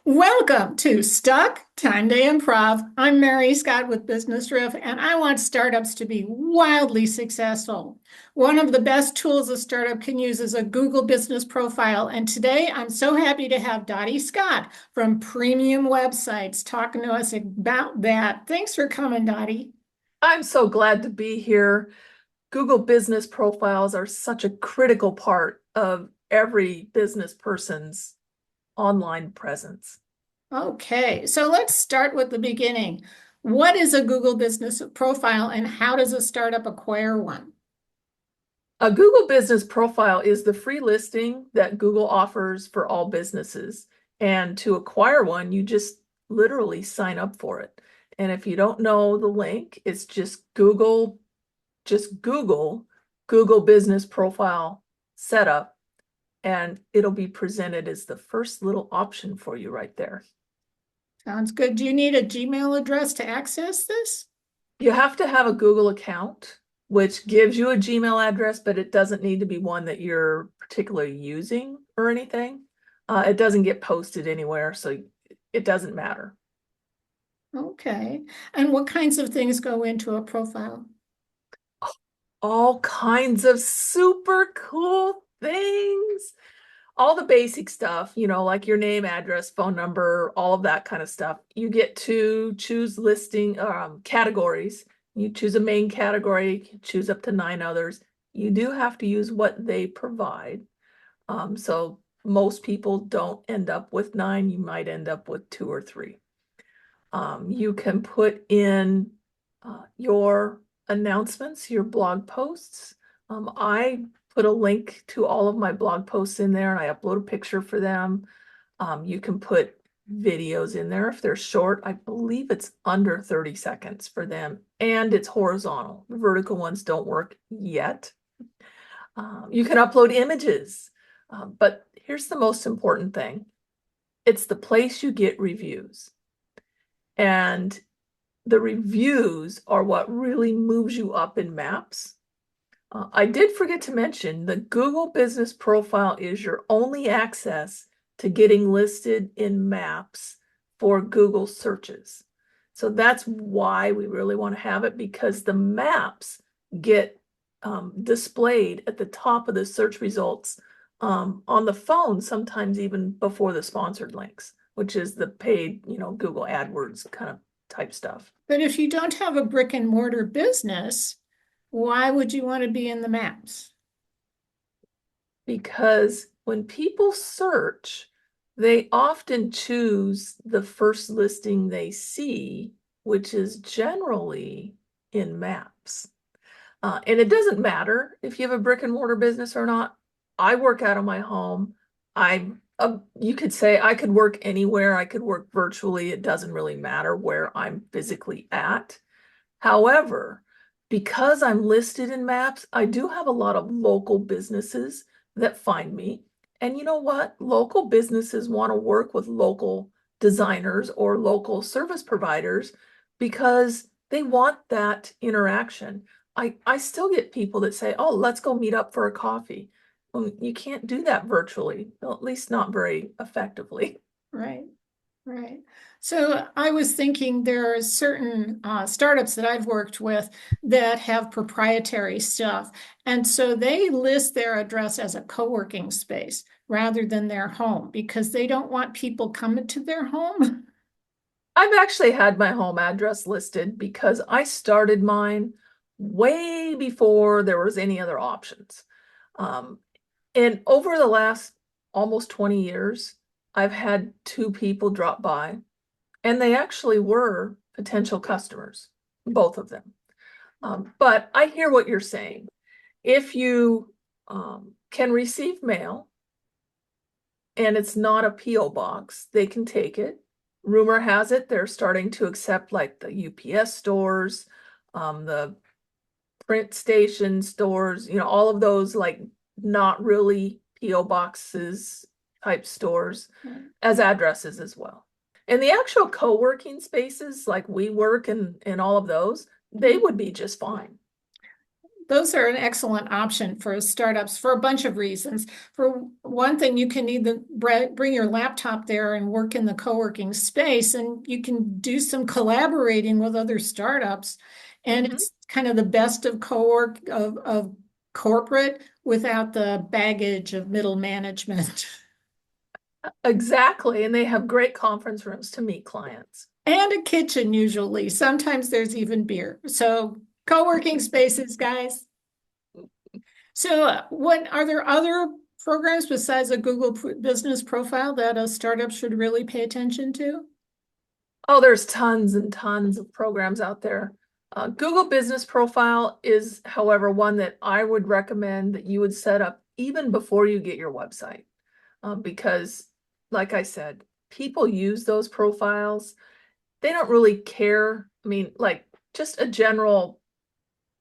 Welcome to Stuck Time to Improv. I'm Mary Scott with Business Riff, and I want startups to be wildly successful. One of the best tools a startup can use is a Google business profile. And today I'm so happy to have Dotty Scott from Premium Websites talking to us about that. Thanks for coming, Dotty. I'm so glad to be here. Google business profiles are such a critical part of every business person's online presence. Okay, so let's start with the beginning. What is a Google business profile and how does a startup acquire one? A Google business profile is the free listing that Google offers for all businesses. And to acquire one, you just literally sign up for it. And if you don't know the link, it's just Google business profile setup, and it'll be presented as the first little option for you right there. Sounds good. Do you need a Gmail address to access this? You have to have a Google account, which gives you a Gmail address, but it doesn't need to be one that you're particularly using or anything. It doesn't get posted anywhere, so it doesn't matter. Okay. And what kinds of things go into a profile? All kinds of super cool things. All the basic stuff, like your name, address, phone number, all of that kind of stuff. You get to choose listing categories. You choose a main category, you choose up to 9 others. You do have to use what they provide. So most people don't end up with 9. You might end up with 2 or 3. You can put in your announcements, your blog posts. I put a link to all of my blog posts in there and I upload a picture for them. You can put videos in there if they're short. I believe it's under 30 seconds for them, and it's horizontal. The vertical ones don't work yet. You can upload images, but here's the most important thing. It's the place you get reviews. And the reviews are what really moves you up in maps. I did forget to mention the Google Business Profile is your only access to getting listed in maps for Google searches. So that's why we really want to have it, because the maps get displayed at the top of the search results on the phone, sometimes even before the sponsored links, which is the paid, Google AdWords kind of type stuff. But if you don't have a brick and mortar business, why would you want to be in the maps? Because when people search, they often choose the first listing they see, which is generally in maps. And it doesn't matter if you have a brick and mortar business or not. I work out of my home. You could say I could work anywhere. I could work virtually. It doesn't really matter where I'm physically at. However, because I'm listed in maps, I do have a lot of local businesses that find me. And you know what? Local businesses want to work with local designers or local service providers because they want that interaction. I still get people that say, oh, let's go meet up for a coffee. Well, you can't do that virtually, well, at least not very effectively. Right, right. So I was thinking there are certain startups that I've worked with that have proprietary stuff. And so they list their address as a co-working space rather than their home because they don't want people coming to their home. I've actually had my home address listed because I started mine way before there was any other options. Um, and over the last almost 20 years, I've had 2 people drop by, and they actually were potential customers, both of them. But I hear what you're saying. If you can receive mail and it's not a P.O. box, they can take it. Rumor has it they're starting to accept like the UPS stores, the print station stores, all of those like not really P.O. boxes type stores as addresses as well. And the actual co-working spaces like WeWork and all of those, they would be just fine. those are an excellent option for startups for a bunch of reasons. For one thing, you can either bring your laptop there and work in the co-working space, and you can do some collaborating with other startups. And Hmm. it's kind of the best of co-work of corporate without the baggage of middle management. Exactly. And they have great conference rooms to meet clients. And a kitchen usually. Sometimes there's even beer. So co-working spaces, guys. So what are there other programs besides a Google business profile that a startup should really pay attention to? Oh, there's tons and tons of programs out there. Google Business Profile is, however, one that I would recommend that you would set up even before you get your website. Because, like I said, people use those profiles. They don't really care. I mean, like just a general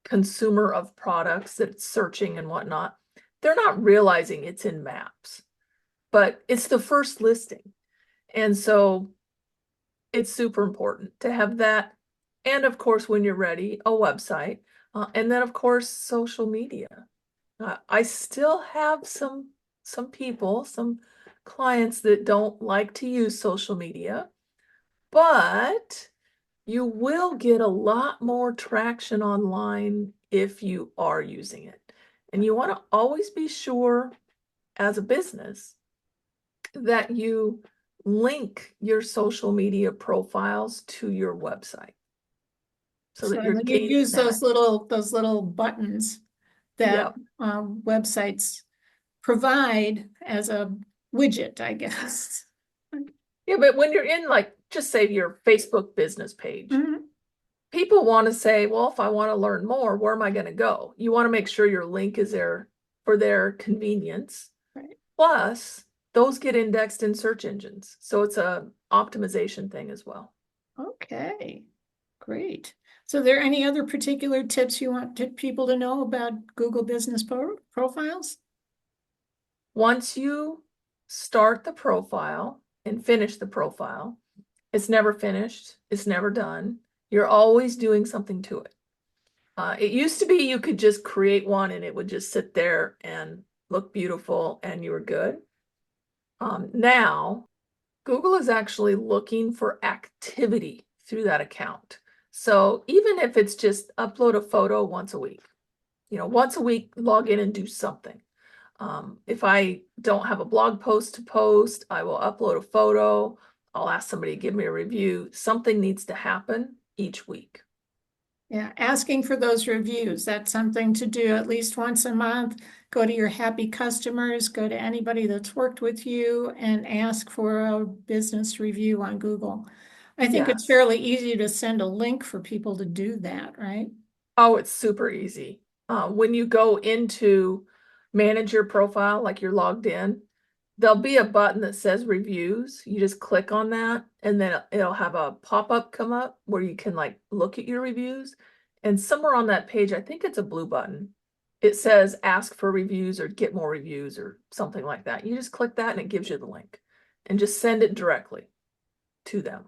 consumer of products that's searching and whatnot, they're not realizing it's in maps, but it's the first listing. And so it's super important to have that. And of course, when you're ready, a website. And then of course, social media. I still have some people, some clients that don't like to use social media, but you will get a lot more traction online if you are using it. And you want to always be sure as a business that you link your social media profiles to your website so So that you're you gaining use that. those little buttons that Yep. websites provide as a widget, I guess. Yeah, but when you're in, like, just say your Facebook business page, Mhm. people want to say, well, if I want to learn more, where am I going to go? You want to make sure your link is there for their convenience. Right. Plus, those get indexed in search engines. So it's a optimization thing as well. Okay, great. So, are there any other particular tips you want people to know about Google Business Profiles? Once you start the profile and finish the profile, it's never finished, it's never done. You're always doing something to it. It used to be you could just create one and it would just sit there and look beautiful and you were good. Now, Google is actually looking for activity through that account. So even if it's just upload a photo once a week, once a week, log in and do something. If I don't have a blog post to post, I will upload a photo. I'll ask somebody to give me a review. Something needs to happen each week. Yeah, asking for those reviews. That's something to do at least once a month. Go to your happy customers, go to anybody that's worked with you and ask for a business review on Google. I think it's Yes. fairly easy to send a link for people to do that, right? Oh, it's super easy. When you go into manage your profile, like you're logged in, there'll be a button that says reviews. You just click on that, and then it'll have a pop-up come up where you can like look at your reviews. And somewhere on that page, I think it's a blue button. It says ask for reviews or get more reviews or something like that. You just click that and it gives you the link and just send it directly to them.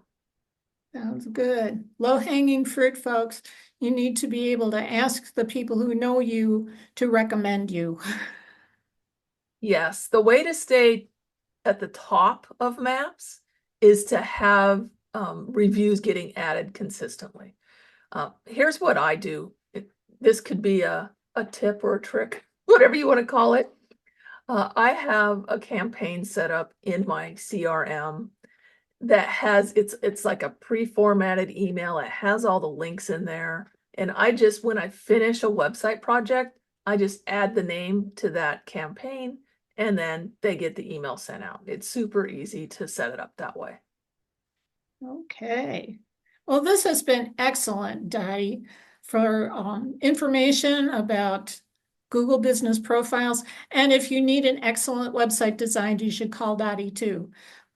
Sounds good. Low-hanging fruit, folks. You need to be able to ask the people who know you to recommend you. Yes, the way to stay at the top of maps is to have reviews getting added consistently. Here's what I do. This could be a tip or a trick, whatever you want to call it. I have a campaign set up in my CRM that has it's like a pre-formatted email. It has all the links in there. And I just, when I finish a website project, I just add the name to that campaign and then they get the email sent out. It's super easy to set it up that way. Okay. Well, this has been excellent, Dottie, for information about Google Business Profiles. And if you need an excellent website designed, you should call Dottie too.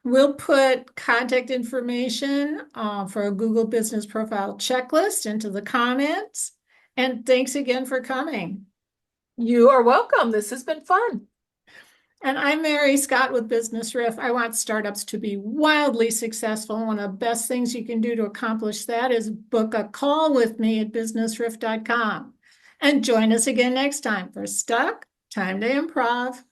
We'll put contact information for a Google Business Profile checklist into the comments. And thanks again for coming. You are welcome. This has been fun. And I'm Mary Scott with Business Riff. I want startups to be wildly successful. One of the best things you can do to accomplish that is book a call with me at businessriff.com. And join us again next time for Stuck, Time to Improv.